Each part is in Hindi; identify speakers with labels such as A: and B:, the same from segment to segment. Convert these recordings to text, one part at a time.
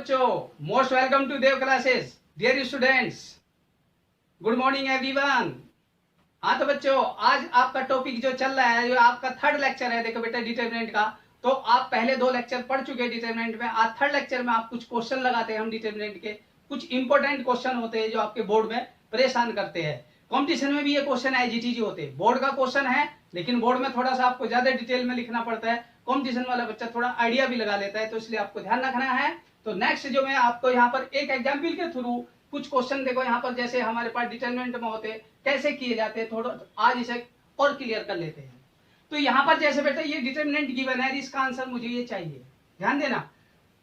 A: बच्चों, most welcome to Dev classes. Dear students, good morning everyone. हाँ तो बच्चों, आज आपका टॉपिक जो चल रहा है, जो आपका थर्ड लेक्चर है, देखो बेटा डिटरमिनेंट का। तो आप पहले 2 लेक्चर पढ़ चुके हैं डिटरमिनेंट में। आज थर्ड लेक्चर में आप कुछ क्वेश्चन लगाते हैं हम डिटरमिनेंट के। कुछ इंपॉर्टेंट क्वेश्चन होते हैं जो आपके बोर्ड में परेशान करते हैं। कॉम्पिटिशन में भी ये क्वेश्चन एजीटीजी होते हैं। बोर्ड का क्वेश्चन है, लेकिन बोर्ड में थोड़ा सा आपको ज्यादा डिटेल में लिखना पड़ता है। कॉम्पिटिशन वाला बच्चा थोड़ा आइडिया भी लगा लेता है, तो इसलिए आपको ध्यान रखना है। तो नेक्स्ट जो मैं आपको यहाँ पर एक एग्जाम्पल के थ्रू कुछ क्वेश्चन देखो यहाँ पर, जैसे हमारे पास डिटरमिनेंट में होते कैसे किए जाते हैं, थोड़ा आज इसे और क्लियर कर लेते हैं। तो यहाँ पर जैसे बेटा ये डिटरमिनेंट गिवन है, इसका आंसर मुझे ये चाहिए। ध्यान देना,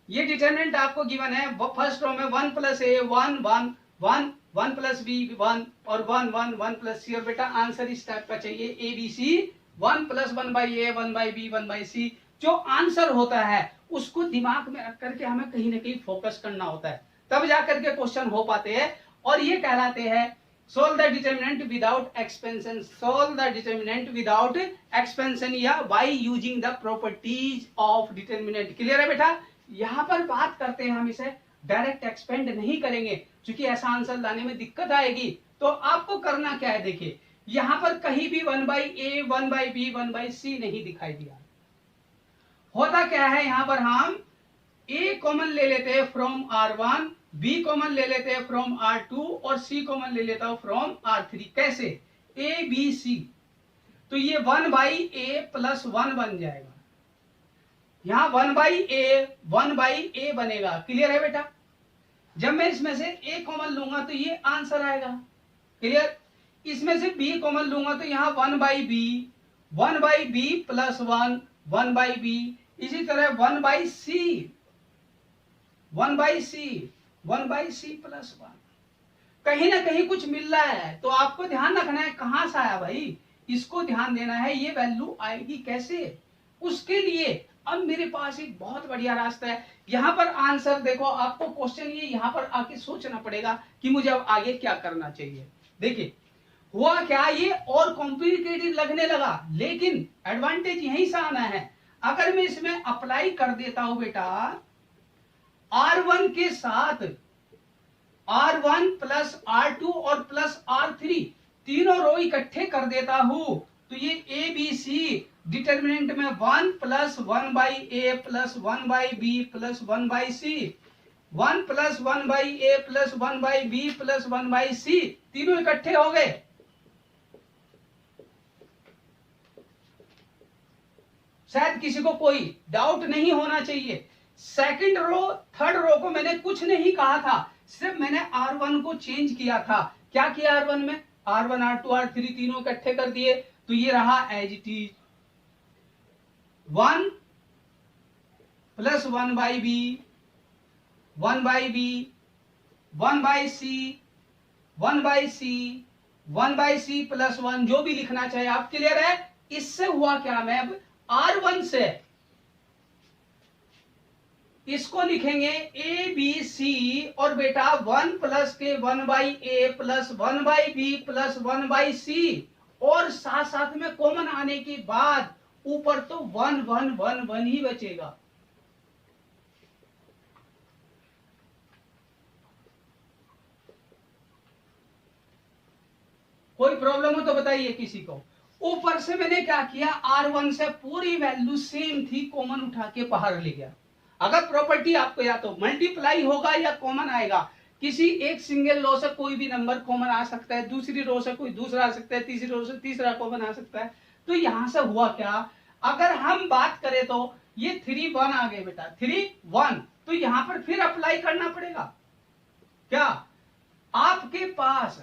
A: ये डिटरमिनेंट आपको गिवन है। फर्स्ट रो में 1 + a 1 1 1 1 + b 1 और 1 1 1 + c। और बेटा आंसर इस टाइप का चाहिए, a b c 1 + 1/a 1/b 1/c। जो आंसर होता है उसको दिमाग में रख करके हमें कहीं ना कहीं फोकस करना होता है, तब जाकर के क्वेश्चन हो पाते हैं। और ये कहलाते हैं solve the determinant without expansion. Solve the determinant without expansion या by using the properties of determinant. Clear है बेटा? यहाँ पर बात करते हैं हम इसे डायरेक्ट एक्सपेंड नहीं करेंगे, क्योंकि ऐसा आंसर लाने में दिक्कत आएगी। तो आपको करना क्या है, देखिए यहाँ पर कहीं भी 1/a 1/b 1/c नहीं दिखाई दिया। होता क्या है, यहाँ पर हम a कॉमन ले लेते हैं फ्रॉम R1, b कॉमन ले लेते हैं फ्रॉम R2 और c कॉमन ले लेता हूं फ्रॉम R3। कैसे? a b c। तो ये 1/a + 1 बन जाएगा। यहां 1/a बनेगा। क्लियर है बेटा? जब मैं इसमें से a कॉमन लूंगा तो ये आंसर आएगा। क्लियर? इसमें से b कॉमन लूंगा तो यहाँ 1/b 1/b + 1 1/b। इसी तरह 1/c 1/c + 1। कहीं ना कहीं कुछ मिल रहा है, तो आपको ध्यान रखना है कहां से आया भाई, इसको ध्यान देना है। ये वैल्यू आएगी कैसे, उसके लिए अब मेरे पास एक बहुत बढ़िया रास्ता है। यहां पर आंसर देखो, आपको क्वेश्चन ये यहां पर आके सोचना पड़ेगा कि मुझे अब आगे क्या करना चाहिए। देखिए हुआ क्या, ये और कॉम्प्लिकेटेड लगने लगा, लेकिन एडवांटेज यहीं से आना है। अगर मैं इसमें अप्लाई कर देता हूं बेटा R1 के साथ R1 + R2 और प्लस R3, तीनों रो इकट्ठे कर देता हूं, तो ये a b c डिटरमिनेंट में 1 + 1/a + 1/b + 1/c 1 + 1/a + 1/b + 1/c, तीनों इकट्ठे हो गए। शायद किसी को कोई डाउट नहीं होना चाहिए। सेकंड रो थर्ड रो को मैंने कुछ नहीं कहा था, सिर्फ मैंने R1 को चेंज किया था। क्या किया R1 में? R1 R2 R3 तीनों इकट्ठे कर दिए, तो ये रहा as it is 1 + 1/b 1/b 1/c 1/c 1/c + 1, जो भी लिखना चाहे आप। क्लियर है? इससे हुआ क्या, मैं अब R1 से इसको लिखेंगे a b c और बेटा 1 + के 1/a + 1/b + 1/c, और साथ साथ में कॉमन आने के बाद ऊपर तो 1 1 1 1 ही बचेगा। कोई प्रॉब्लम हो तो बताइए किसी को। ऊपर से मैंने क्या किया, R1 से पूरी वैल्यू सेम थी, कॉमन उठा के बाहर ले गया। अगर प्रॉपर्टी आपको या तो मल्टीप्लाई होगा या कॉमन आएगा। किसी एक सिंगल रो से कोई भी नंबर कॉमन आ सकता है, दूसरी रो से कोई दूसरा आ सकता है, तीसरी रो से तीसरा कॉमन आ सकता है। तो यहां से हुआ क्या, अगर हम बात करें तो ये 3 1 आ गए बेटा, 3 1। तो यहां पर फिर अप्लाई करना पड़ेगा। क्या आपके पास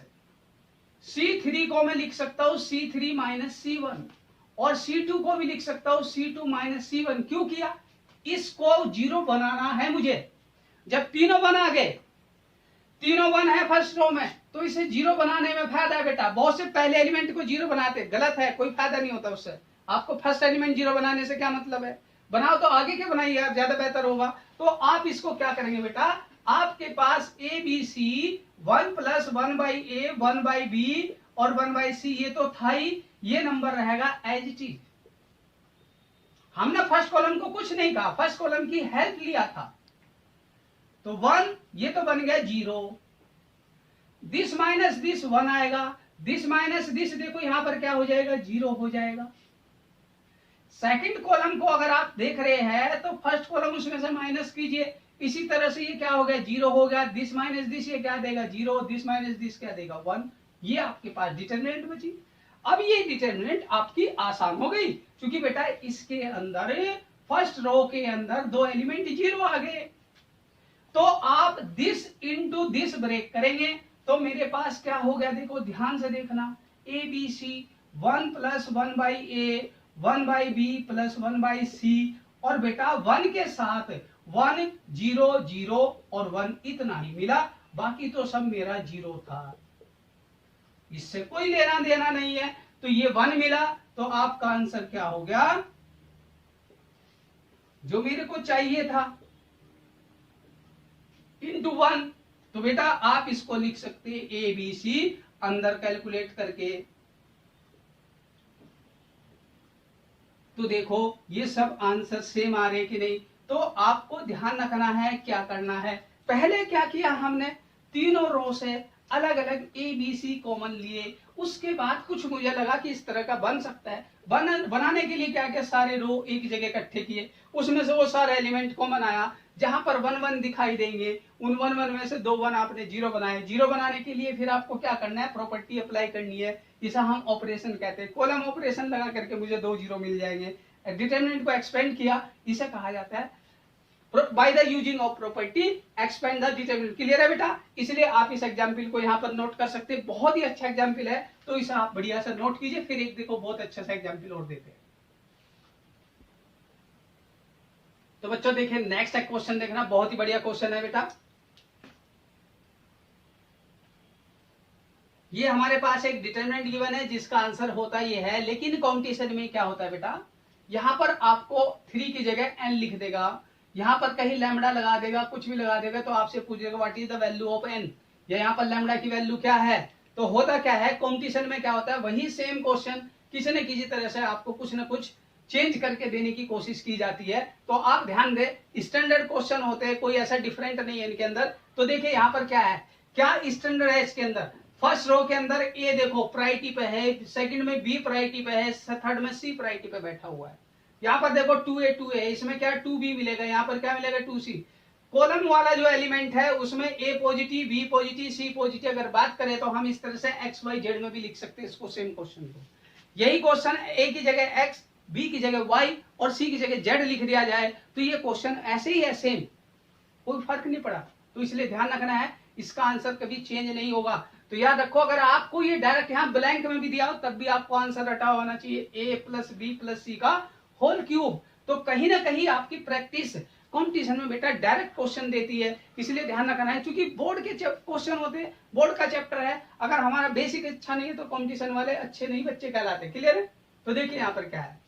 A: C3 को मैं लिख सकता हूं C3 - C1, और C2 को भी लिख सकता हूं C2 - C1। क्यों किया? इसको 0 बनाना है मुझे। जब तीनों 1 आ गए, तीनों 1 है फर्स्ट रो में, तो इसे 0 बनाने में फायदा है बेटा। बहुत से पहले एलिमेंट को 0 बनाते, गलत है, कोई फायदा नहीं होता उससे। आपको फर्स्ट एलिमेंट 0 बनाने से क्या मतलब है? बनाओ तो आगे के बनाइए यार, ज्यादा बेहतर होगा। तो आप इसको क्या करेंगे बेटा, आपके पास a b c 1 + 1/a 1/b और 1/c ये तो था ही, ये नंबर रहेगा एज इट इज। हमने फर्स्ट कॉलम को कुछ नहीं कहा, फर्स्ट कॉलम की हेल्प लिया था। तो 1, ये तो बन गया 0, दिस माइनस दिस 1 आएगा, दिस माइनस दिस देखो यहां पर क्या हो जाएगा, 0 हो जाएगा। सेकंड कॉलम को अगर आप देख रहे हैं तो फर्स्ट कॉलम उसमें से माइनस कीजिए, इसी तरह से ये क्या हो गया, 0 हो गया, दिस माइनस दिस ये क्या देगा 0, दिस माइनस दिस क्या देगा 1, ये आपके पास डिटरमिनेंट बची। अब ये डिटरमिनेंट आपकी आसान हो गई, क्योंकि बेटा इसके अंदर फर्स्ट रो के अंदर 2 एलिमेंट 0 आ गए। तो आप दिस इंटू दिस ब्रेक करेंगे तो मेरे पास क्या हो गया, देखो ध्यान से देखना, A B C 1 plus 1 by A 1 by B plus 1 by C, और बेटा 1 के साथ 1 0 0 और 1 इतना ही मिला, बाकी तो सब मेरा 0 था, इससे कोई लेना देना नहीं है। तो ये 1 मिला, तो आपका आंसर क्या हो गया, जो मेरे को चाहिए था, इंटू 1। तो बेटा आप इसको लिख सकते ए बी सी अंदर कैलकुलेट करके। तो देखो ये सब आंसर सेम आ रहे कि नहीं, तो आपको ध्यान रखना है क्या करना है। पहले क्या किया हमने, तीनों रो से अलग अलग ए बी सी कॉमन लिए, उसके बाद कुछ मुझे लगा कि इस तरह का बन सकता है, बनाने के लिए क्या क्या सारे रो एक जगह इकट्ठे किए, उसमें से वो सारे एलिमेंट कॉमन आया, जहां पर 1 1 दिखाई देंगे उन 1 1 में से 2 1 आपने 0 बनाए। 0 बनाने के लिए फिर आपको क्या करना है, प्रॉपर्टी अप्लाई करनी है, इसे हम ऑपरेशन कहते हैं, कॉलम ऑपरेशन लगा करके मुझे 2 0 मिल जाएंगे। डिटरमिनेंट को एक्सपेंड किया, इसे कहा जाता है by the using of property expand the determinant. Clear है बेटा, इसलिए आप इस एग्जाम्पल को यहाँ पर नोट कर सकते हैं, बहुत ही अच्छा एग्जाम्पल है, तो इसे आप बढ़िया से नोट कीजिए। फिर एक देखो बहुत अच्छा सा एग्जाम्पल और देते हैं। तो बच्चों देखिए नेक्स्ट एक क्वेश्चन देखना, बहुत ही बढ़िया क्वेश्चन है बेटा। ये हमारे पास एक डिटरमिनेंट गिवन है जिसका आंसर होता ये है, लेकिन कॉम्पिटिशन में क्या होता है बेटा, यहाँ पर आपको 3 की जगह n लिख देगा, यहाँ पर कहीं लैम्बडा लगा देगा, कुछ भी लगा देगा, तो आपसे पूछेगा what is the value of n, या यहाँ पर लैम्बडा की वैल्यू क्या है। तो होता क्या है, कॉम्पिटिशन में क्या होता है, वही सेम क्वेश्चन किसी न किसी तरह से आपको कुछ न कुछ चेंज करके देने की कोशिश की जाती है। तो आप ध्यान दें, स्टैंडर्ड क्वेश्चन होते हैं, कोई ऐसा डिफरेंट नहीं है इनके अंदर। तो देखिए यहाँ पर क्या है, क्या स्टैंडर्ड है इसके अंदर, फर्स्ट रो के अंदर ए देखो प्रायोरिटी पे है, सेकंड में बी प्रायोरिटी पे है, थर्ड में सी प्रायोरिटी पे बैठा हुआ है। यहाँ पर देखो 2a इसमें क्या 2b मिलेगा, यहाँ पर क्या मिलेगा 2c। कॉलम वाला जो एलिमेंट है उसमें ए पॉजिटिव बी पॉजिटिव सी पॉजिटिव अगर बात करें तो हम इस तरह से एक्स वाई जेड में भी लिख सकते हैं इसको, सेम क्वेश्चन को। यही क्वेश्चन ए की जगह एक्स, बी की जगह वाई और सी की जगह जेड लिख दिया जाए तो ये क्वेश्चन ऐसे ही है सेम, कोई फर्क नहीं पड़ा। तो इसलिए ध्यान रखना है, इसका आंसर कभी चेंज नहीं होगा। तो याद रखो, अगर आपको ये डायरेक्ट यहाँ ब्लैंक में भी दिया हो तब भी आपको आंसर रटा होना चाहिए ए प्लस बी प्लस सी का होल क्यूब। तो कहीं ना कहीं आपकी प्रैक्टिस कॉम्पिटिशन में बेटा डायरेक्ट क्वेश्चन देती है, इसलिए ध्यान रखना है, क्योंकि बोर्ड के क्वेश्चन होते हैं, बोर्ड का चैप्टर है, अगर हमारा बेसिक अच्छा नहीं है तो कॉम्पिटिशन वाले अच्छे नहीं बच्चे कहलाते। क्लियर है। तो देखिए यहाँ पर क्या है,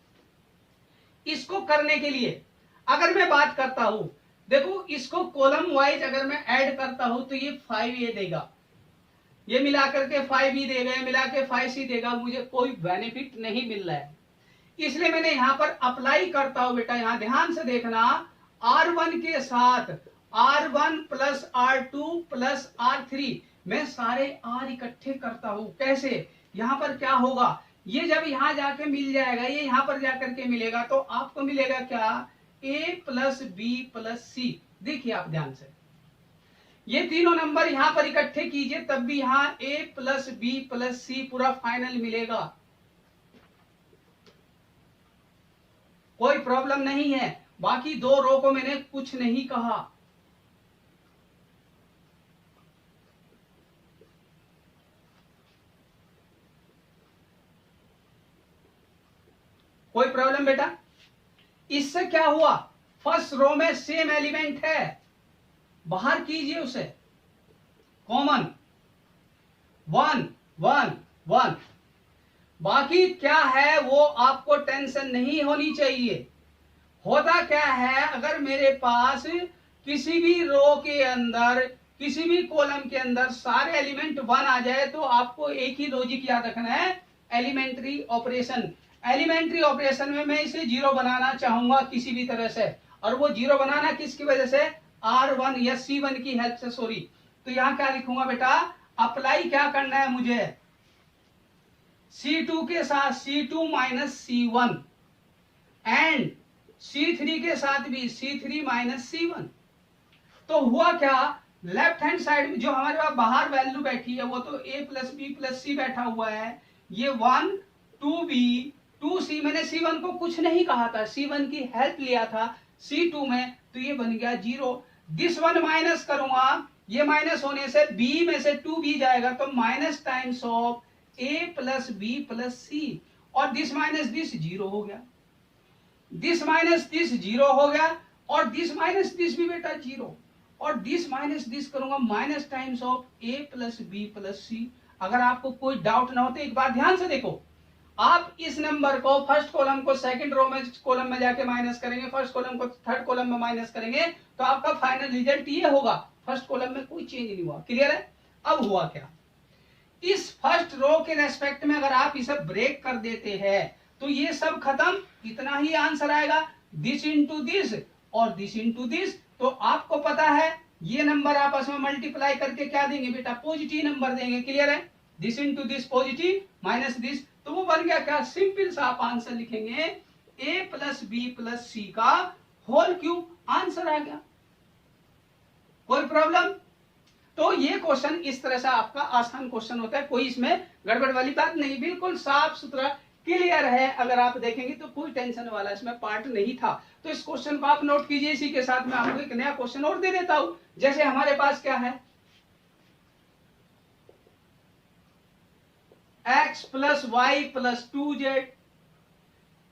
A: इसको करने के लिए अगर मैं बात करता हूं, देखो इसको कॉलम वाइज अगर मैं ऐड करता हूं तो ये 5a देगा, ये मिला करके 5b देगा, मिला के 5c देगा, मुझे कोई बेनिफिट नहीं मिल रहा है। इसलिए मैंने यहां पर अप्लाई करता हूं बेटा, यहां ध्यान से देखना, R1 के साथ R1 plus R2 plus R3 मैं सारे R इकट्ठे करता हूं। कैसे, यहां पर क्या होगा, ये जब यहां जाके मिल जाएगा, ये यहां पर जाकर के मिलेगा, तो आपको मिलेगा क्या, A प्लस बी प्लस सी। देखिए आप ध्यान से, ये तीनों नंबर यहां पर इकट्ठे कीजिए तब भी यहां A प्लस बी प्लस सी पूरा फाइनल मिलेगा, कोई प्रॉब्लम नहीं है। बाकी 2 रो को मैंने कुछ नहीं कहा, कोई प्रॉब्लम बेटा। इससे क्या हुआ, फर्स्ट रो में सेम एलिमेंट है, बाहर कीजिए उसे कॉमन 1 1 1। बाकी क्या है वो आपको टेंशन नहीं होनी चाहिए। होता क्या है, अगर मेरे पास किसी भी रो के अंदर किसी भी कॉलम के अंदर सारे एलिमेंट 1 आ जाए तो आपको एक ही लॉजिक याद रखना है, एलिमेंट्री ऑपरेशन। एलिमेंट्री ऑपरेशन में मैं इसे 0 बनाना चाहूंगा किसी भी तरह से, और वो 0 बनाना किसकी वजह से, R1 या C1 की हेल्प से, सॉरी, तो यहां क्या लिखूंगा बेटा, अप्लाई क्या करना है मुझे, C2 के साथ C2 minus C1 and C3 के साथ भी C3 माइनस C1। तो हुआ क्या, लेफ्ट हैंड साइड में जो हमारे पास बाहर वैल्यू बैठी है वो तो a प्लस बी प्लस सी बैठा हुआ है, ये 1 2b 2c, मैंने C1 को कुछ नहीं कहा था, C1 की हेल्प लिया था C2 में, तो ये बन गया 0। दिस वन माइनस करूंगा, ये माइनस होने से b में से 2b जाएगा, तो minus times of a plus B plus C, और दिस माइनस दिस 0 हो गया, दिस माइनस दिस 0 हो गया, और दिस माइनस दिस भी बेटा 0, और दिस माइनस दिस करूंगा minus times of a plus B plus C. अगर आपको कोई डाउट ना हो तो एक बार ध्यान से देखो, आप इस नंबर को फर्स्ट कॉलम को सेकंड रो में कॉलम में जाके माइनस करेंगे, फर्स्ट कॉलम को थर्ड कॉलम में माइनस करेंगे, तो आपका फाइनल रिजल्ट ये होगा, फर्स्ट कॉलम में कोई चेंज नहीं हुआ। क्लियर है? अब हुआ क्या, इस फर्स्ट रो के रेस्पेक्ट में अगर आप इसे ब्रेक कर देते हैं तो ये सब खत्म, इतना ही आंसर आएगा, दिस इंटू दिस और दिस इंटू दिस। तो आपको पता है ये नंबर आपस में मल्टीप्लाई करके क्या देंगे बेटा, पॉजिटिव नंबर देंगे। क्लियर है? This into this positive minus this, तो वो बन गया क्या, सिंपल सा आप आंसर लिखेंगे a प्लस बी प्लस सी का होल क्यूब, आंसर आ गया। कोई प्रॉब्लम? तो ये क्वेश्चन इस तरह से आपका आसान क्वेश्चन होता है, कोई इसमें गड़बड़ वाली बात नहीं, बिल्कुल साफ सुथरा क्लियर है। अगर आप देखेंगे तो कोई टेंशन वाला इसमें पार्ट नहीं था। तो इस क्वेश्चन को आप नोट कीजिए। इसी के साथ मैं आपको एक नया क्वेश्चन और दे देता हूं, जैसे हमारे पास क्या है, x plus Y plus 2z,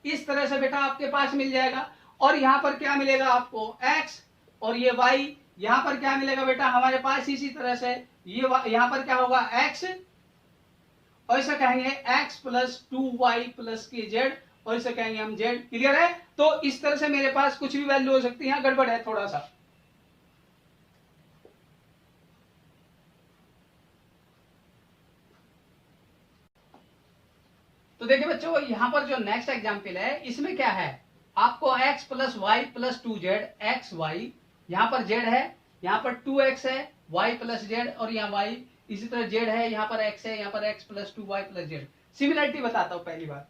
A: इस तरह से बेटा आपके पास मिल जाएगा। और यहां पर क्या मिलेगा आपको, x और ये y, यहां पर क्या मिलेगा बेटा हमारे पास इसी तरह से, ये यहां पर क्या होगा x, और इसे कहेंगे x प्लस 2y प्लस के z, और इसे कहेंगे हम z। क्लियर है? तो इस तरह से मेरे पास कुछ भी वैल्यू हो सकती है, यहां गड़बड़ है थोड़ा सा। तो देखिए बच्चों, यहां पर जो नेक्स्ट एग्जाम्पल है इसमें क्या है, आपको x plus Y plus 2z, x y, यहां पर z है, यहां पर 2x है, y प्लस z, और यहाँ y, इसी तरह z है, यहाँ पर x है, यहाँ पर x plus 2y plus z। Similarity बताता हूं। पहली बार,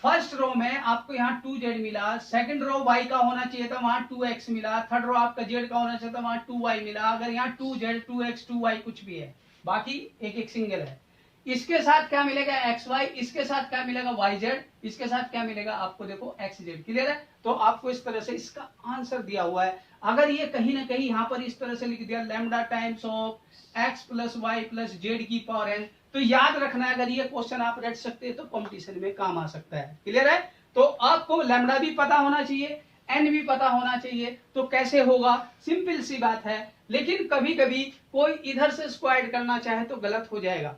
A: फर्स्ट रो में आपको यहाँ 2z मिला, सेकंड रो y का होना चाहिए था, वहां 2x मिला, थर्ड रो आपका z का होना चाहिए था, वहां 2y मिला। अगर यहाँ 2z 2x 2y कुछ भी है, बाकी एक एक सिंगल है। इसके साथ क्या मिलेगा xy, इसके साथ क्या मिलेगा yz, इसके साथ क्या मिलेगा आपको देखो xz। क्लियर है? तो आपको इस तरह से इसका आंसर दिया हुआ है। अगर ये कहीं ना कहीं यहाँ पर इस तरह से लिख दिया lambda times of x plus Y plus z की पावर n, तो याद रखना है, अगर ये क्वेश्चन आप रट सकते हैं तो कंपटीशन में काम आ सकता है। क्लियर है? तो आपको लैम्डा भी पता होना चाहिए, n भी पता होना चाहिए। तो कैसे होगा, सिंपल सी बात है, लेकिन कभी कभी कोई इधर से स्क्वायर करना चाहे तो गलत हो जाएगा।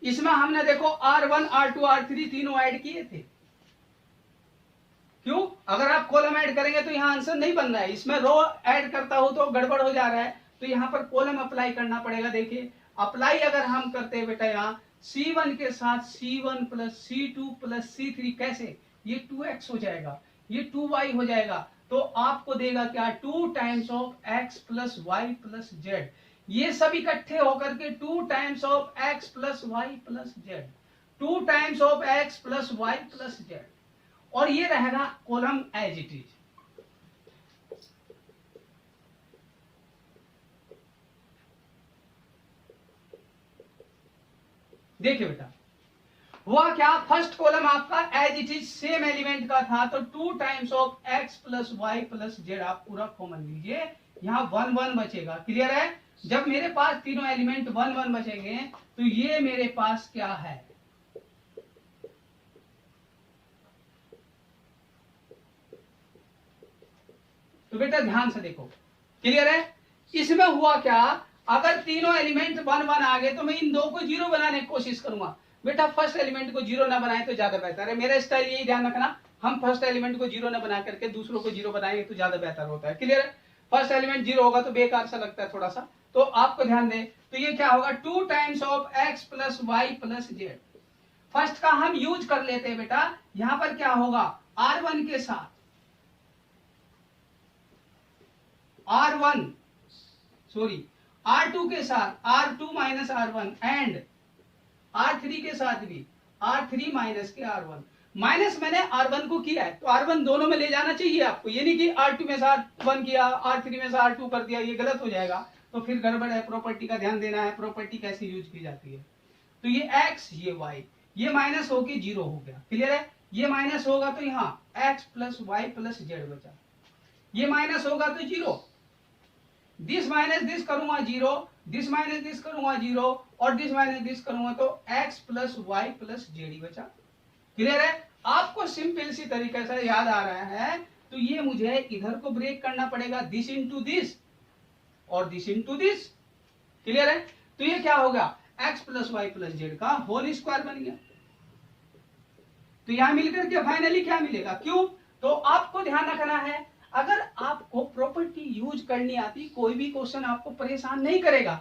A: इसमें हमने देखो R1 R2 R3 तीनों ऐड किए थे। क्यों? अगर आप कॉलम ऐड करेंगे तो यहाँ आंसर नहीं बन रहा है, इसमें रो ऐड करता हूं तो गड़बड़ हो जा रहा है, तो यहाँ पर कॉलम अप्लाई करना पड़ेगा। देखिए अप्लाई अगर हम करते हैं बेटा, यहाँ C1 के साथ C1 plus C2 plus C3, कैसे, ये 2x हो जाएगा, ये 2y हो जाएगा, तो आपको देगा क्या, 2 times of x plus Y plus z. ये सब इकट्ठे होकर के 2 times of x plus Y plus z, 2 times of x plus Y plus z, और ये रहेगा कॉलम एज इट इज। देखिए बेटा हुआ क्या, फर्स्ट कॉलम आपका as it is same element का था, तो 2 times of x plus Y plus z आप पूरा कॉमन लीजिए, यहाँ 1 1 बचेगा। क्लियर है? जब मेरे पास तीनों एलिमेंट 1 1 बचेंगे तो ये मेरे पास क्या है, तो बेटा ध्यान से देखो। क्लियर है? इसमें हुआ क्या, अगर तीनों एलिमेंट 1 1 आ गए तो मैं इन दो को 0 बनाने की कोशिश करूंगा। बेटा फर्स्ट एलिमेंट को 0 ना बनाए तो ज्यादा बेहतर है, मेरा स्टाइल यही ध्यान रखना, हम फर्स्ट एलिमेंट को 0 ना बना करके दूसरों को 0 बनाएंगे तो ज्यादा बेहतर होता है। क्लियर है? फर्स्ट एलिमेंट 0 होगा तो बेकार सा लगता है थोड़ा सा, तो आपको ध्यान दें। तो ये क्या होगा, 2 times of x plus Y plus z. First का हम यूज कर लेते हैं बेटा, यहां पर क्या होगा, R1 के साथ R1 सॉरी R2 के साथ R2 minus R1 and R3 के साथ भी R3 माइनस के R1, माइनस मैंने R1 को किया है तो R1 दोनों में ले जाना चाहिए आपको, ये नहीं कि R2 में से R1 किया R3 में से R2 कर दिया, ये गलत हो जाएगा तो फिर गड़बड़ है। प्रॉपर्टी का ध्यान देना है, प्रॉपर्टी कैसे यूज की जाती है। तो ये x ये y, ये माइनस होके 0 हो गया, क्लियर है। ये माइनस होगा तो यहाँ x plus Y plus z बचा, ये माइनस होगा तो 0, दिस माइनस दिस करूंगा 0, दिस माइनस दिस करूंगा 0 और दिस माइनस दिस करूंगा तो x plus Y plus Z ही बचा, क्लियर है। आपको सिंपल सी तरीके से याद आ रहा है तो ये मुझे इधर को ब्रेक करना पड़ेगा, दिस इंटू दिस और दिस इंटू दिस, क्लियर है। तो ये क्या होगा x plus Y plus z का होल स्क्वायर बन गया। तो यहां मिलकर के फाइनली क्या मिलेगा, क्यों, तो आपको ध्यान रखना है अगर आपको प्रॉपर्टी यूज करनी आती कोई भी क्वेश्चन आपको परेशान नहीं करेगा।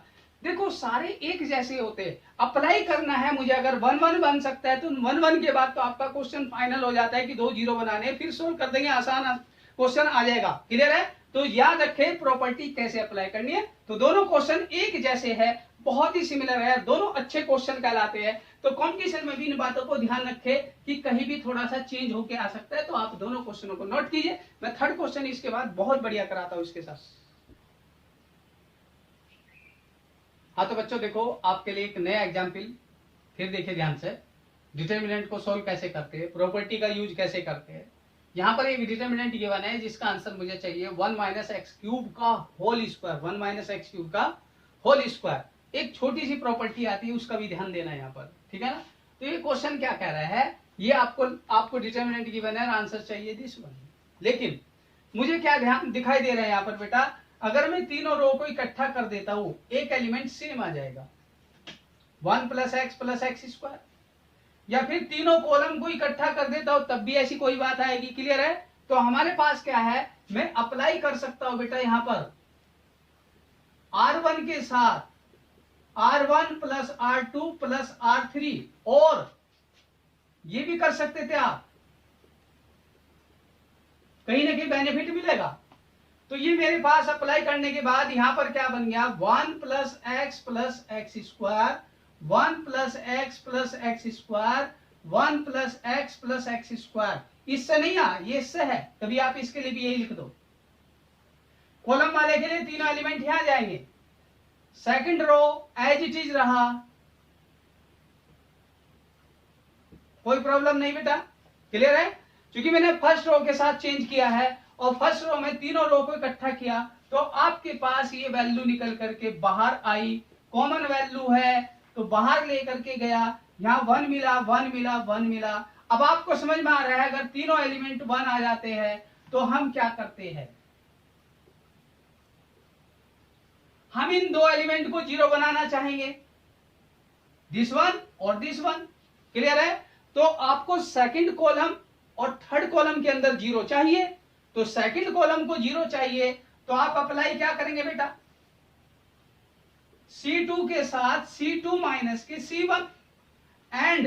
A: देखो सारे एक जैसे होते हैं, अप्लाई करना है मुझे, अगर 1 1 बन सकता है तो 1 1 के बाद तो आपका क्वेश्चन फाइनल हो जाता है कि 2 0 बनाने, फिर सोल्व कर देंगे, आसान क्वेश्चन आ जाएगा, क्लियर है। तो याद रखें प्रॉपर्टी कैसे अप्लाई करनी है। तो दोनों क्वेश्चन एक जैसे है, बहुत ही सिमिलर है, दोनों अच्छे क्वेश्चन कहलाते हैं। तो कंपटीशन में भी इन बातों को ध्यान रखें कि कहीं भी थोड़ा सा चेंज होके आ सकता है, तो आप दोनों क्वेश्चनों को नोट कीजिए। मैं थर्ड क्वेश्चन इसके बाद बहुत बढ़िया कराता हूं इसके साथ। हाँ तो बच्चों देखो आपके लिए एक नया एग्जाम्पल फिर देखिए ध्यान से, डिटर्मिनेंट को सोल्व कैसे करते हैं, प्रॉपर्टी का यूज कैसे करते हैं। यहाँ पर एक डिटर्मिनेंट गिवन है जिसका आंसर मुझे चाहिए 1 माइनस एक्स क्यूब का whole square, 1 minus x cube का होल स्क्वायर। एक छोटी सी प्रॉपर्टी आती है उसका भी ध्यान देना है यहाँ पर, ठीक है ना। तो ये क्वेश्चन क्या कह रहा है, ये आपको डिटर्मिनेंट गिवन है, आंसर चाहिए दिस वन। लेकिन मुझे क्या ध्यान दिखाई दे रहा है यहाँ पर बेटा, अगर मैं तीनों रो को इकट्ठा कर देता हूं एक एलिमेंट सेम आ जाएगा, 1 प्लस एक्स स्क्वायर, या फिर तीनों कॉलम को इकट्ठा कर देता हूं तब भी ऐसी कोई बात आएगी, क्लियर है। तो हमारे पास क्या है, मैं अप्लाई कर सकता हूं बेटा यहां पर R1 के साथ R1 plus R2 plus R3, और ये भी कर सकते थे आप, कहीं ना कहीं बेनिफिट मिलेगा। तो ये मेरे पास अप्लाई करने के बाद यहां पर क्या बन गया, 1 plus x square, 1 plus x square, 1 plus x square. इससे नहीं आ, ये इससे है, तभी आप इसके लिए भी यही लिख दो। कॉलम वाले के लिए तीनों एलिमेंट यहां जाएंगे, second row as it is रहा, कोई प्रॉब्लम नहीं बेटा, क्लियर है। क्योंकि मैंने फर्स्ट रो के साथ चेंज किया है और फर्स्ट रो में तीनों रो को इकट्ठा किया तो आपके पास ये वैल्यू निकल करके बाहर आई, कॉमन वैल्यू है तो बाहर लेकर के गया, यहाँ 1 मिला 1 मिला 1 मिला। अब आपको समझ में आ रहा है अगर तीनों एलिमेंट 1 आ जाते हैं तो हम क्या करते हैं, हम इन दो एलिमेंट को 0 बनाना चाहेंगे, दिस वन और दिस वन, क्लियर है। तो आपको सेकंड कॉलम और थर्ड कॉलम के अंदर 0 चाहिए, तो सेकंड कॉलम को 0 चाहिए तो आप अप्लाई क्या करेंगे बेटा, C2 के साथ C2 माइनस के C1 एंड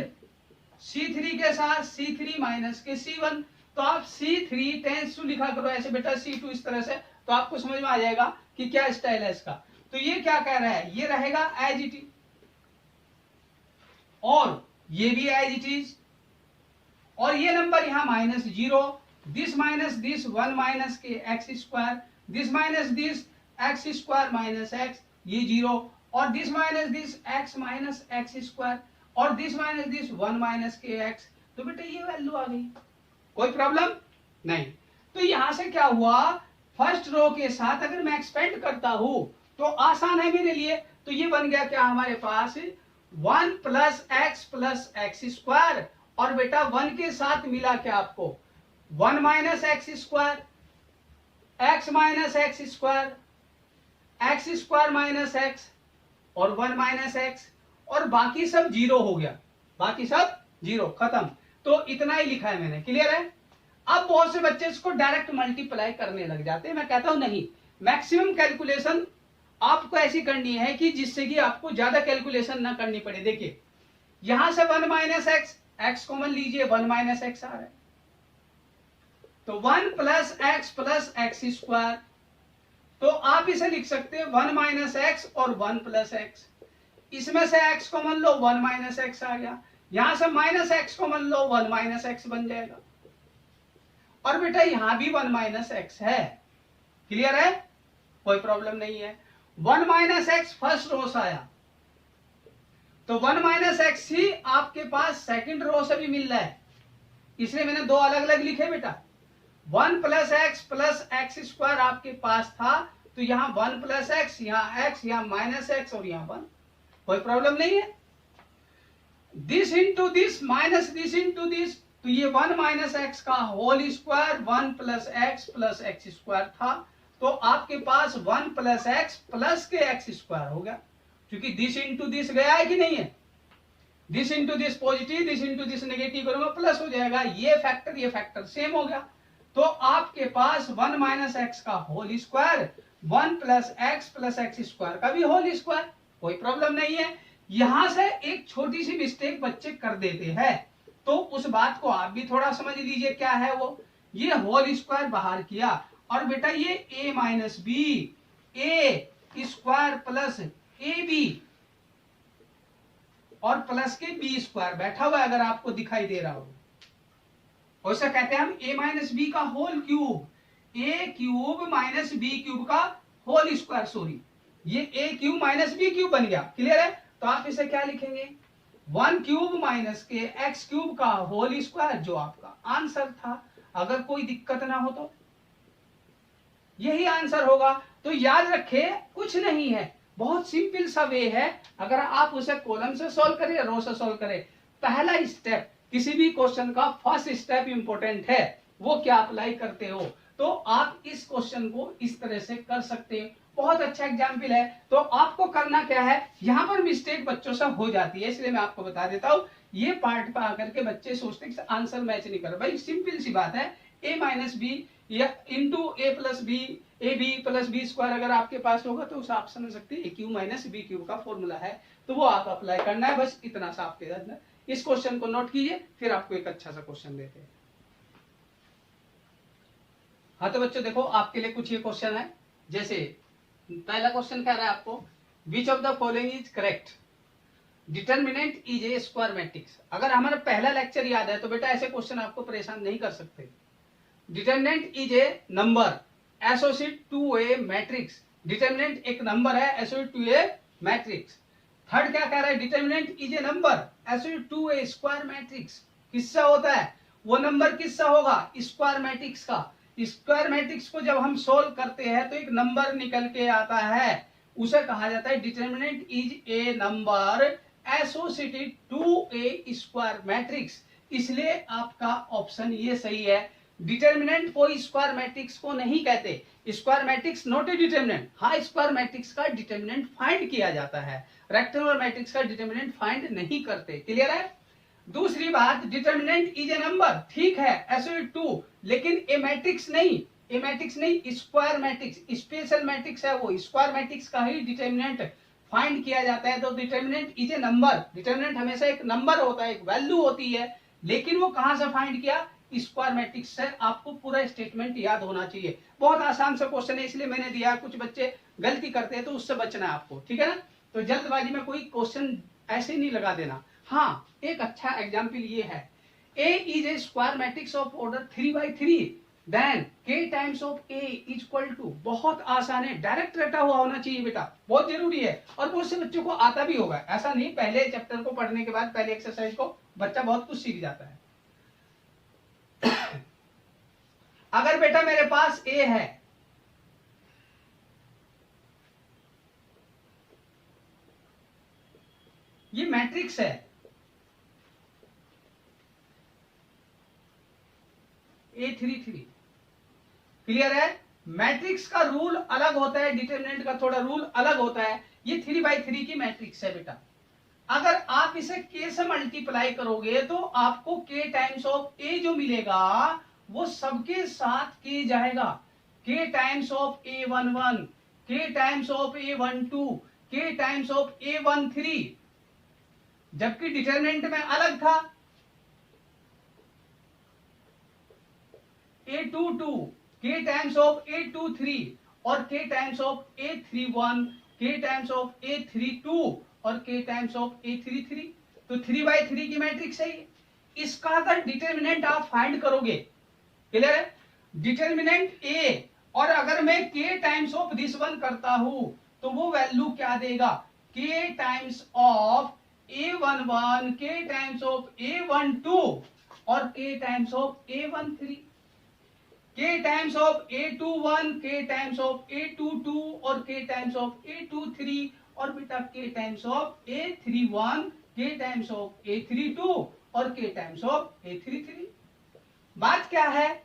A: C3 के साथ C3 माइनस के C1। तो आप C3 टेंस टू लिखा करो ऐसे बेटा, C2 इस तरह से, तो आपको समझ में आ जाएगा कि क्या स्टाइल है इसका। तो ये क्या कह रहा है, ये रहेगा एज इट इज और ये भी एज इट इज, और ये नंबर यहां -0, दिस माइनस दिस 1 माइनस के x square, this minus this x square minus x, ये 0, और this minus this x minus x square, और दिस माइनस दिस 1 माइनस के एक्स। तो बेटा ये वैल्यू आ गई, कोई प्रॉब्लम नहीं। तो यहां से क्या हुआ, फर्स्ट रो के साथ अगर मैं एक्सपेंड करता हूं तो आसान है मेरे लिए। तो ये बन गया क्या हमारे पास 1 प्लस एक्स स्क्वायर, और बेटा 1 के साथ मिला क्या आपको 1 minus x square, x minus x square, x square minus x और 1 माइनस एक्स, और बाकी सब 0 हो गया, बाकी सब 0 खत्म। तो इतना ही लिखा है मैंने, क्लियर है। अब बहुत से बच्चे इसको डायरेक्ट मल्टीप्लाई करने लग जाते हैं, मैं कहता हूं नहीं, मैक्सिमम कैलकुलेशन आपको ऐसी करनी है कि जिससे कि आपको ज्यादा कैलकुलेशन ना करनी पड़े। देखिए यहां से 1 माइनस एक्स कॉमन लीजिए, 1 माइनस एक्स आ रहा है, तो 1 प्लस एक्स स्क्वायर, तो आप इसे लिख सकते हैं 1 माइनस एक्स और 1 प्लस एक्स। इसमें से x कॉमन लो 1 माइनस एक्स आ गया, यहां से माइनस एक्स कॉमन लो 1 माइनस एक्स बन जाएगा। और बेटा यहां भी 1 माइनस एक्स है, क्लियर है, कोई प्रॉब्लम नहीं है। 1 माइनस एक्स फर्स्ट रो से आया, तो 1 माइनस एक्स ही आपके पास सेकंड रो से भी मिल रहा है, इसलिए मैंने दो अलग अलग लिखे बेटा। 1 प्लस एक्स स्क्वायर आपके पास था, तो यहाँ 1 प्लस एक्स, यहाँ एक्स, यहाँ माइनस एक्स और यहाँ 1, कोई प्रॉब्लम नहीं है। This into this minus this into this, तो ये 1 माइनस एक्स का whole square 1 plus x square था, तो आपके पास 1 प्लस के एक्स स्क्वायर हो गया, क्योंकि दिस इंटू दिस गया है कि नहीं है। This into this positive, this into this negative करूंगा प्लस हो जाएगा, ये फैक्टर सेम हो गया। तो आपके पास 1 माइनस एक्स का whole square 1 plus x square का भी होल स्क्वायर, कोई प्रॉब्लम नहीं है। यहां से एक छोटी सी मिस्टेक बच्चे कर देते हैं, तो उस बात को आप भी थोड़ा समझ लीजिए क्या है वो। ये होल स्क्वायर बाहर किया, और बेटा ये a minus b a square plus a b और प्लस के बी स्क्वायर बैठा हुआ है, अगर आपको दिखाई दे रहा हो। वैसा कहते हैं हम a माइनस बी का होल क्यूब, ए क्यूब माइनस बी क्यूब का होल स्क्वायर, सॉरी ये ए क्यूब माइनस बी क्यूब बन गया, क्लियर है। तो आप इसे क्या लिखेंगे, 1 क्यूब माइनस के एक्स क्यूब का होल स्क्वायर, जो आपका आंसर था। अगर कोई दिक्कत ना हो तो यही आंसर होगा। तो याद रखे कुछ नहीं है, बहुत सिंपल सा वे है। अगर आप उसे कॉलम से सॉल्व करें या रो से सॉल्व करें, पहला स्टेप किसी भी क्वेश्चन का फर्स्ट स्टेप इंपॉर्टेंट है, वो क्या अप्लाई करते हो। तो आप इस क्वेश्चन को इस तरह से कर सकते हैं, बहुत अच्छा एग्जाम्पल है। तो आपको करना क्या है, यहां पर मिस्टेक बच्चों से हो जाती है, इसलिए मैं आपको बता देता हूं। ये पार्ट पर आकर के बच्चे सोचते हैं आंसर मैच नहीं कर, भाई सिंपल सी बात है, a माइनस बी या into a plus b, a b plus b square अगर आपके पास होगा तो उसे आप समझ सकते हैं ए क्यू माइनस बी क्यू का फॉर्मूला है, तो वो आप अप्लाई करना है, बस इतना सा आपके अंदर। इस क्वेश्चन को नोट कीजिए, फिर आपको एक अच्छा सा क्वेश्चन देते हैं। हाँ तो बच्चों देखो, आपके लिए कुछ ये क्वेश्चन है। जैसे पहला क्वेश्चन कह रहा है आपको, which of the following is correct, determinant is a square matrix. अगर हमारा पहला लेक्चर याद है तो बेटा ऐसे क्वेश्चन आपको परेशान नहीं कर सकते। Determinant is a number associate to a matrix, determinant एक नंबर है associate to a matrix. Third क्या कह रहा है, determinant is a number associate to a square matrix. किससा होता है वो नंबर, किससा होगा, स्क्वायर मैट्रिक्स का। स्क्वायर मैट्रिक्स को जब हम सोल्व करते हैं तो एक नंबर निकल के आता है, उसे कहा जाता है determinant is a number associated to a square matrix. इसलिए आपका ऑप्शन ये सही है। डिटर्मिनेंट को स्क्वायर मैट्रिक्स को नहीं कहते, square matrix not a determinant. हाँ स्क्वायर मैट्रिक्स का डिटर्मिनेंट फाइंड किया जाता है, रेक्टेंगुलर मैट्रिक्स का डिटर्मिनेंट फाइंड नहीं करते, क्लियर है। दूसरी बात, डिटर्मिनेंट इज ए नंबर, ठीक है एसोसिएटेड टू, लेकिन ए मैट्रिक्स नहीं, ए मैट्रिक्स नहीं, स्क्वायर मैट्रिक्स स्पेशल मैट्रिक्स है वो, स्क्वायर मैट्रिक्स का ही डिटर्मिनेंट फाइंड किया जाता है। तो determinant is a number, determinant हमेशा एक नंबर होता है, एक वैल्यू होती है, लेकिन वो कहां से फाइंड किया, स्क्वायर मैट्रिक्स से। आपको पूरा स्टेटमेंट याद होना चाहिए। बहुत आसान सा क्वेश्चन है, इसलिए मैंने दिया। कुछ बच्चे गलती करते हैं तो उससे बचना है आपको, ठीक है ना। तो जल्दबाजी में कोई क्वेश्चन ऐसे नहीं लगा देना। हाँ एक अच्छा एग्जाम्पल ये है, A is a square matrix of order 3/3, then K times of A is equal to, बहुत आसान है, डायरेक्ट रटा हुआ होना चाहिए बेटा, बहुत जरूरी है। और बहुत से बच्चों को आता भी होगा, ऐसा नहीं पहले चैप्टर को पढ़ने के बाद पहले एक्सरसाइज को बच्चा बहुत कुछ सीख जाता है। अगर बेटा मेरे पास A है, ये मैट्रिक्स है A33, क्लियर है। मैट्रिक्स का रूल अलग होता है, डिटरमिनेंट का थोड़ा रूल अलग होता है। ये 3/3 की मैट्रिक्स है बेटा। अगर आप इसे K से मल्टीप्लाई करोगे तो आपको K टाइम्स ऑफ A जो मिलेगा वो सबके साथ K जाएगा। K times of A11, K times of A12, K times of A13, जबकि डिटरमिनेंट में अलग था, A22, K times of A23, और k times of A31, k times of A32 और k टाइम्स ऑफ A33। तो 3/3 की मैट्रिक्स है ये। इसका अगर डिटर्मिनेंट आप फाइंड करोगे, क्लियर है, डिटर्मिनेंट ए, और अगर मैं k times of this one करता हूं तो वो वैल्यू क्या देगा, k times of A11, k times of A12 और k times of A13, k times of A21, k times of A22 और k टाइम्स ऑफ A23 और बेटा k times of A31, k times of A32 और k टाइम्स ऑफ A33। बात क्या है,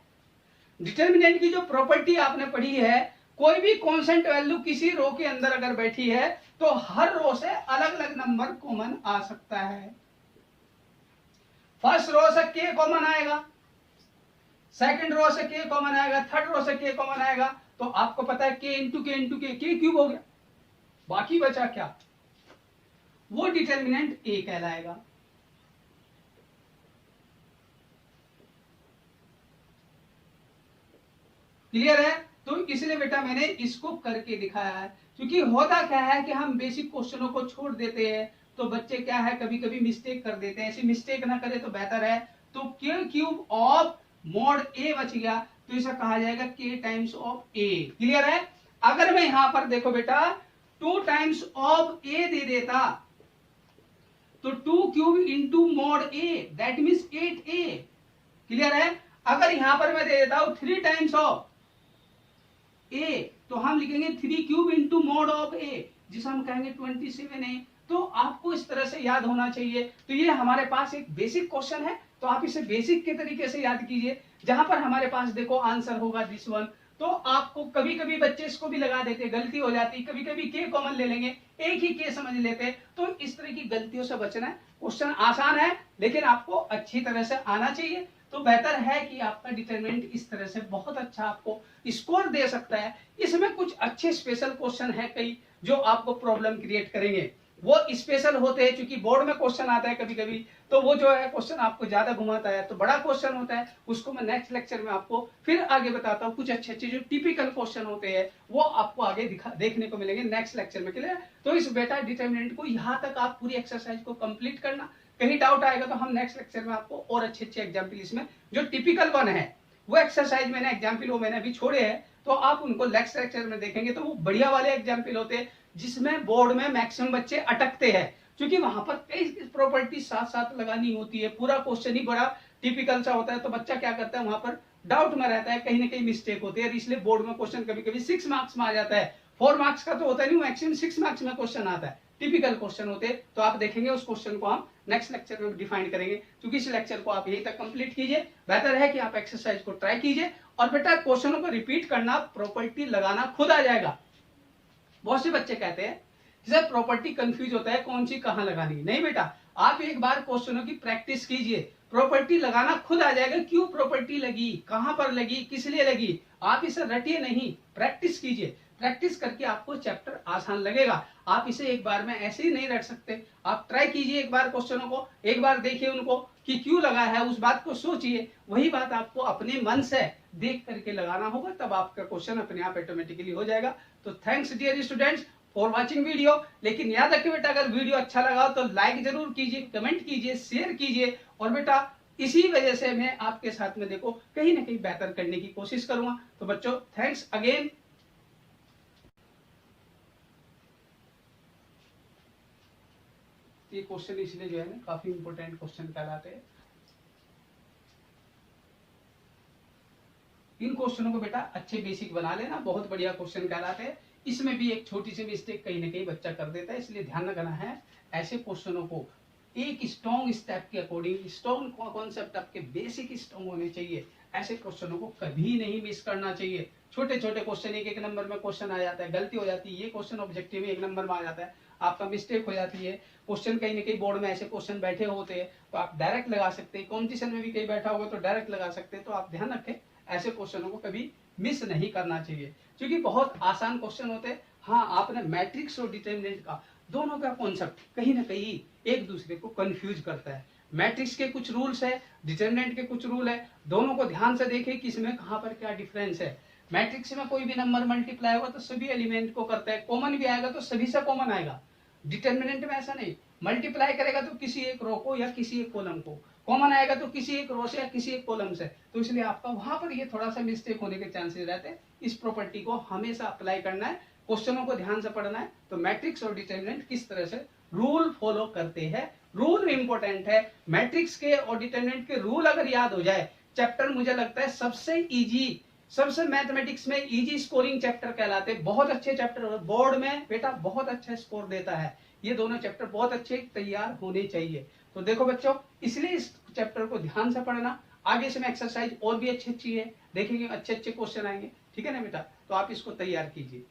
A: डिटर्मिनेंट की जो प्रॉपर्टी आपने पढ़ी है, कोई भी कांस्टेंट वैल्यू किसी रो के अंदर अगर बैठी है तो हर रो से अलग अलग नंबर कॉमन आ सकता है। फर्स्ट रो से k कॉमन आएगा, सेकंड रो से k कॉमन आएगा, थर्ड रो से k कॉमन आएगा। तो आपको पता है k इंटू के इंटू के क्यूब हो गया, बाकी बचा क्या, वो डिटर्मिनेंट a कहलाएगा। क्लियर है, तो इसलिए बेटा मैंने इसको करके दिखाया है, क्योंकि होता क्या है कि हम बेसिक क्वेश्चनों को छोड़ देते हैं तो बच्चे क्या है कभी कभी मिस्टेक कर देते हैं। ऐसी मिस्टेक ना करे तो बेहतर है। तो k cube of mod a बच गया, तो इसे कहा जाएगा k times of a। Clear है, अगर मैं यहां पर देखो बेटा 2 टाइम्स ऑफ a दे देता तो 2 cube into mod a, that means 8a। Clear है, अगर यहां पर मैं दे देता हूं 3 टाइम्स ऑफ a तो हम लिखेंगे 3 cube into mod of a, जिसे हम कहेंगे 27a। तो आपको इस तरह से याद होना चाहिए। तो ये हमारे पास एक बेसिक क्वेश्चन है, तो आप इसे बेसिक के तरीके से याद कीजिए, जहां पर हमारे पास देखो आंसर होगा दिस वन। तो आपको कभी कभी बच्चे इसको भी लगा देते, गलती हो जाती, कभी कभी के कॉमन ले लेंगे, एक ही के समझ लेते। तो इस तरह की गलतियों से बचना है। क्वेश्चन आसान है लेकिन आपको अच्छी तरह से आना चाहिए। तो बेहतर है कि आपका डिटरमिनेंट इस तरह से बहुत अच्छा आपको स्कोर दे सकता है। इसमें कुछ अच्छे स्पेशल क्वेश्चन है कई जो आपको प्रॉब्लम क्रिएट करेंगे, वो स्पेशल होते हैं क्योंकि बोर्ड में क्वेश्चन आता है कभी कभी, तो वो जो है क्वेश्चन आपको ज्यादा घुमाता है। तो बड़ा क्वेश्चन होता है, उसको मैं नेक्स्ट लेक्चर में आपको फिर आगे बताता हूँ। कुछ अच्छे अच्छे जो टिपिकल क्वेश्चन होते हैं वो आपको आगे देखने को मिलेंगे नेक्स्ट लेक्चर में। क्लियर, तो इस बेटा डिटरमिनेंट को यहाँ तक आप पूरी एक्सरसाइज को कंप्लीट करना। कहीं डाउट आएगा तो हम नेक्स्ट लेक्चर में आपको और अच्छे अच्छे एग्जाम्पल, इसमें जो टिपिकल वन है वो एक्सरसाइज मैंने एग्जाम्पल वो मैंने अभी छोड़े हैं, तो आप उनको नेक्स्ट लेक्चर में देखेंगे। तो वो बढ़िया वाले एग्जाम्पल होते हैं जिसमें बोर्ड में मैक्सिमम बच्चे अटकते हैं, क्योंकि वहां पर कई प्रॉपर्टी साथ साथ लगानी होती है। पूरा क्वेश्चन ही बड़ा टिपिकल सा होता है, तो बच्चा क्या करता है वहां पर डाउट में रहता है, कहीं ना कहीं मिस्टेक होती है। इसलिए बोर्ड में क्वेश्चन कभी कभी 6 मार्क्स में आ जाता है, 4 मार्क्स का तो होता नहीं, मैक्सिमम 6 मार्क्स में क्वेश्चन आता है, टिपिकल क्वेश्चन होते हैं। तो आप देखेंगे उस क्वेश्चन को हम नेक्स्ट लेक्चर में डिफाइन करेंगे, क्योंकि इस लेक्चर को आप यहीं तक कंप्लीट कीजिए। बेहतर है कि आप एक्सरसाइज को ट्राई कीजिए और बेटा क्वेश्चनों को रिपीट करना, प्रॉपर्टी लगाना खुद आ जाएगा। बहुत से बच्चे कहते हैं जब प्रॉपर्टी कंफ्यूज होता है कौन सी कहां लगानी, नहीं बेटा, आप एक बार क्वेश्चनों की प्रैक्टिस कीजिए, प्रॉपर्टी लगाना खुद आ जाएगा। क्यों प्रॉपर्टी लगी, कहां पर लगी, किस लिए लगी, आप इसे रटिए नहीं, प्रैक्टिस कीजिए। प्रैक्टिस करके आपको चैप्टर आसान लगेगा। आप इसे एक बार में ऐसे ही नहीं रट सकते, आप ट्राई कीजिए एक बार क्वेश्चनों को, एक बार देखिए उनको कि क्यों लगा है, उस बात को सोचिए, वही बात आपको अपने मन से देख करके लगाना होगा, तब आपका क्वेश्चन अपने आप ऑटोमेटिकली हो जाएगा। तो thanks dear students for watching video. लेकिन याद रखिए बेटा, अगर वीडियो अच्छा लगा तो लाइक जरूर कीजिए, कमेंट कीजिए, शेयर कीजिए, और बेटा इसी वजह से मैं आपके साथ में देखो कहीं ना कहीं बेहतर करने की कोशिश करूंगा। तो बच्चों थैंक्स अगेन। ये क्वेश्चन इसलिए जो है ना काफी इंपॉर्टेंट क्वेश्चन कहलाते हैं। इन क्वेश्चनों को बेटा अच्छे बेसिक बना लेना, बहुत बढ़िया क्वेश्चन कहलाते हैं। इसमें भी एक छोटी सी मिस्टेक कहीं ना कहीं बच्चा कर देता है, इसलिए ध्यान रखना है ऐसे क्वेश्चनों को एक स्ट्रॉन्ग स्टेप के अकॉर्डिंग, स्ट्रॉन्ग कॉन्सेप्ट आपके बेसिक स्ट्रॉन्ग होने चाहिए। ऐसे क्वेश्चनों को कभी नहीं मिस करना चाहिए। छोटे छोटे क्वेश्चन एक एक नंबर में क्वेश्चन आ जाता है, गलती हो जाती है, ये क्वेश्चन ऑब्जेक्टिव में 1 नंबर में आ जाता है, आपका मिस्टेक हो जाती है। क्वेश्चन कहीं ना कहीं बोर्ड में ऐसे क्वेश्चन बैठे होते हैं तो आप डायरेक्ट लगा सकते हैं, कॉम्पिटिशन में भी कहीं बैठा होगा तो डायरेक्ट लगा सकते हैं। तो आप ध्यान रखें ऐसे क्वेश्चनों को कभी मिस नहीं करना चाहिए, क्योंकि बहुत आसान क्वेश्चन होते हैं। हाँ, आपने मैट्रिक्स और डिटर्मिनेंट का दोनों का कॉन्सेप्ट कहीं ना कहीं एक दूसरे को कंफ्यूज करता है। मैट्रिक्स के कुछ रूल्स है, डिटर्मिनेंट के कुछ रूल है, दोनों को ध्यान से देखें कि इसमें कहां पर क्या डिफरेंस है। मैट्रिक्स में कोई भी नंबर मल्टीप्लाई होगा तो सभी एलिमेंट को करता है, कॉमन भी आएगा तो सभी से कॉमन आएगा। डिटर्मिनेंट में ऐसा नहीं, मल्टीप्लाई करेगा तो किसी एक रो को या किसी एक कॉलम को, कॉमन आएगा तो किसी एक रो से या किसी एक कॉलम से। तो इसलिए आपका वहां पर ये थोड़ा सा मिस्टेक होने के चांसेस रहते हैं। इस प्रॉपर्टी को हमेशा अप्लाई करना है, क्वेश्चनों को ध्यान से पढ़ना है। तो मैट्रिक्स और डिटर्मिनेंट किस तरह से रूल फॉलो करते हैं, रूल इंपॉर्टेंट है। मैट्रिक्स के और डिटर्मिनेंट के रूल अगर याद हो जाए, चैप्टर मुझे लगता है सबसे इजी, सबसे मैथमेटिक्स में इजी स्कोरिंग चैप्टर कहलाते हैं। बहुत अच्छे चैप्टर, बोर्ड में बेटा बहुत अच्छा स्कोर देता है। ये दोनों चैप्टर बहुत अच्छे तैयार होने चाहिए। तो देखो बच्चों, इसलिए इस चैप्टर को ध्यान से पढ़ना। आगे से मैं एक्सरसाइज और भी अच्छी अच्छी है देखेंगे, अच्छे अच्छे क्वेश्चन आएंगे, ठीक है ना बेटा। तो आप इसको तैयार कीजिए।